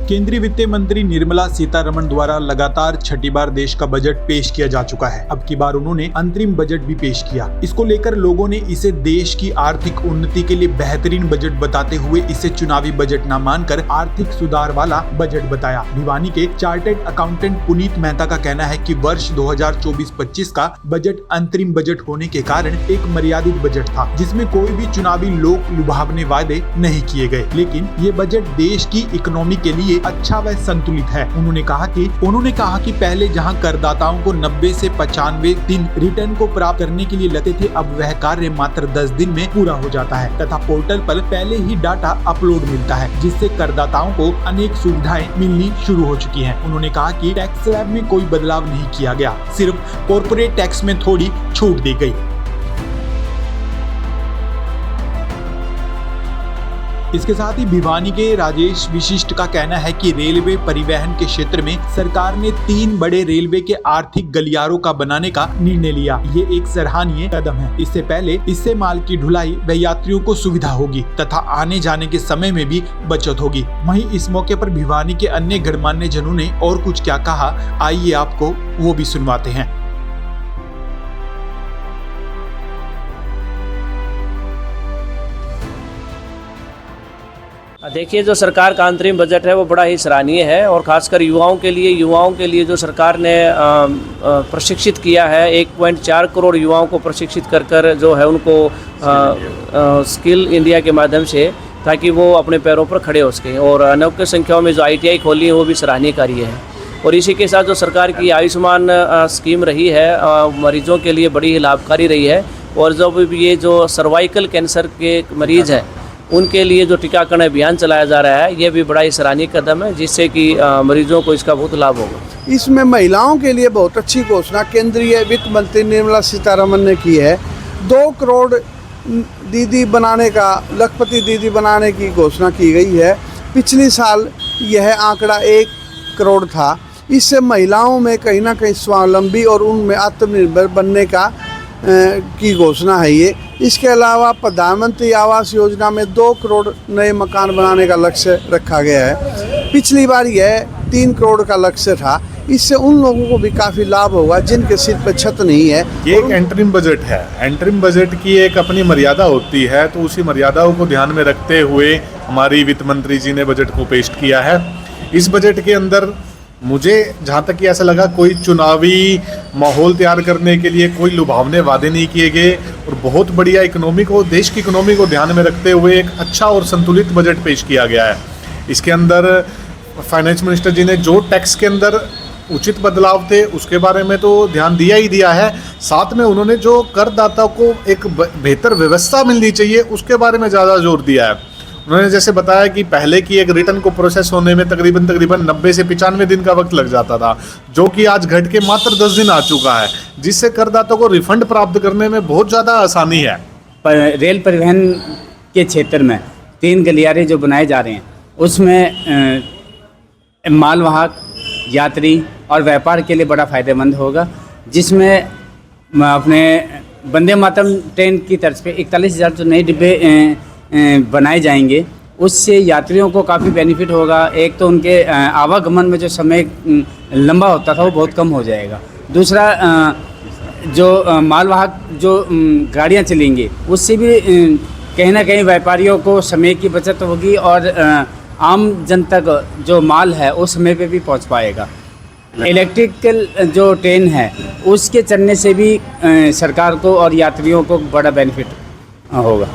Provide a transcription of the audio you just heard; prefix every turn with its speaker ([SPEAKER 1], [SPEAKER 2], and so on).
[SPEAKER 1] केंद्रीय वित्त मंत्री निर्मला सीतारमण द्वारा लगातार छठी बार देश का बजट पेश किया जा चुका है। अब की बार उन्होंने अंतरिम बजट भी पेश किया। इसको लेकर लोगों ने इसे देश की आर्थिक उन्नति के लिए बेहतरीन बजट बताते हुए इसे चुनावी बजट न मानकर आर्थिक सुधार वाला बजट बताया। भिवानी के चार्टर्ड अकाउंटेंट पुनीत मेहता का कहना है कि वर्ष 2024-25 का बजट अंतरिम बजट होने के कारण एक मर्यादित बजट था, जिसमें कोई भी चुनावी लोक लुभावने वादे नहीं किए गए, लेकिन ये बजट देश की इकोनॉमी के लिए अच्छा व संतुलित है। उन्होंने कहा कि पहले जहां करदाताओं को 90 से 95 दिन रिटर्न को प्राप्त करने के लिए लगते थे, अब वह कार्य मात्र 10 दिन में पूरा हो जाता है तथा पोर्टल पर पहले ही डाटा अपलोड मिलता है, जिससे करदाताओं को अनेक सुविधाएं मिलनी शुरू हो चुकी हैं। उन्होंने कहा कि टैक्स स्लैब में कोई बदलाव नहीं किया गया, सिर्फ कॉर्पोरेट टैक्स में थोड़ी छूट दी गई। इसके साथ ही भिवानी के राजेश विशिष्ट का कहना है कि रेलवे परिवहन के क्षेत्र में सरकार ने 3 बड़े रेलवे के आर्थिक गलियारों का बनाने का निर्णय लिया। ये एक सराहनीय कदम है। इससे पहले इससे माल की ढुलाई व यात्रियों को सुविधा होगी तथा आने जाने के समय में भी बचत होगी। वहीं इस मौके पर भिवानी के अन्य गणमान्य जनों ने और कुछ क्या कहा, आइए आपको वो भी सुनवाते हैं।
[SPEAKER 2] देखिए, जो सरकार का अंतरिम बजट है वो बड़ा ही सराहनीय है और ख़ासकर युवाओं के लिए जो सरकार ने प्रशिक्षित किया है, 1.4 करोड़ युवाओं को प्रशिक्षित कर जो है उनको स्किल इंडिया के माध्यम से, ताकि वो अपने पैरों पर खड़े हो सकें। और अनोखी संख्याओं में जो ITI खोली है वो भी सराहनीय कार्य है। और इसी के साथ जो सरकार की आयुष्मान स्कीम रही है, मरीजों के लिए बड़ी ही लाभकारी रही है। और ये जो सर्वाइकल कैंसर के मरीज़ हैं उनके लिए जो टीकाकरण अभियान चलाया जा रहा है, ये भी बड़ा ही सराहनीय कदम है, जिससे कि मरीजों को इसका बहुत लाभ होगा।
[SPEAKER 3] इसमें महिलाओं के लिए बहुत अच्छी घोषणा केंद्रीय वित्त मंत्री निर्मला सीतारमण ने की है। 2 करोड़ दीदी बनाने का, लखपति दीदी बनाने की घोषणा की गई है। पिछले साल यह आंकड़ा 1 करोड़ था। इससे महिलाओं में कहीं ना कहीं स्वावलंबी और उनमें आत्मनिर्भर बनने का की घोषणा है ये। इसके अलावा प्रधानमंत्री आवास योजना में 2 करोड़ नए मकान बनाने का लक्ष्य रखा गया है। पिछली बार यह 3 करोड़ का लक्ष्य था। इससे उन लोगों को भी काफ़ी लाभ होगा जिनके सिर पर छत नहीं है।
[SPEAKER 4] ये एक एंटरिम बजट है। एंटरिम बजट की एक अपनी मर्यादा होती है, तो उसी मर्यादाओं को ध्यान में रखते हुए हमारी वित्त मंत्री जी ने बजट को पेश किया है। इस बजट के अंदर मुझे जहाँ तक कि ऐसा लगा, कोई चुनावी माहौल तैयार करने के लिए कोई लुभावने वादे नहीं किए गए और बहुत बढ़िया इकोनॉमी को, देश की इकोनॉमी को ध्यान में रखते हुए एक अच्छा और संतुलित बजट पेश किया गया है। इसके अंदर फाइनेंस मिनिस्टर जी ने जो टैक्स के अंदर उचित बदलाव थे उसके बारे में तो ध्यान दिया ही दिया है, साथ में उन्होंने जो करदाता को एक बेहतर व्यवस्था मिलनी चाहिए उसके बारे में ज़्यादा जोर दिया है। उन्होंने जैसे बताया कि पहले की एक रिटर्न को प्रोसेस होने में तकरीबन 90 से 95 दिन का वक्त लग जाता था, जो कि आज घट के मात्र 10 दिन आ चुका है, जिससे करदाता को रिफंड प्राप्त करने में बहुत ज़्यादा आसानी है।
[SPEAKER 5] रेल परिवहन के क्षेत्र में 3 गलियारे जो बनाए जा रहे हैं उसमें मालवाहक, यात्री और व्यापार के लिए बड़ा फ़ायदेमंद होगा, जिसमें अपने वंदे मातरम ट्रेन की तर्ज पे 41,000 जो नए डिब्बे बनाए जाएंगे, उससे यात्रियों को काफ़ी बेनिफिट होगा। एक तो उनके आवागमन में जो समय लंबा होता था वो बहुत कम हो जाएगा। दूसरा, जो मालवाहक जो गाड़ियाँ चलेंगी उससे भी कहीं ना कहीं व्यापारियों को समय की बचत होगी और आम जन तक जो माल है उस समय पे भी पहुंच पाएगा। इलेक्ट्रिकल जो ट्रेन है उसके चलने से भी सरकार को और यात्रियों को बड़ा बेनिफिट होगा।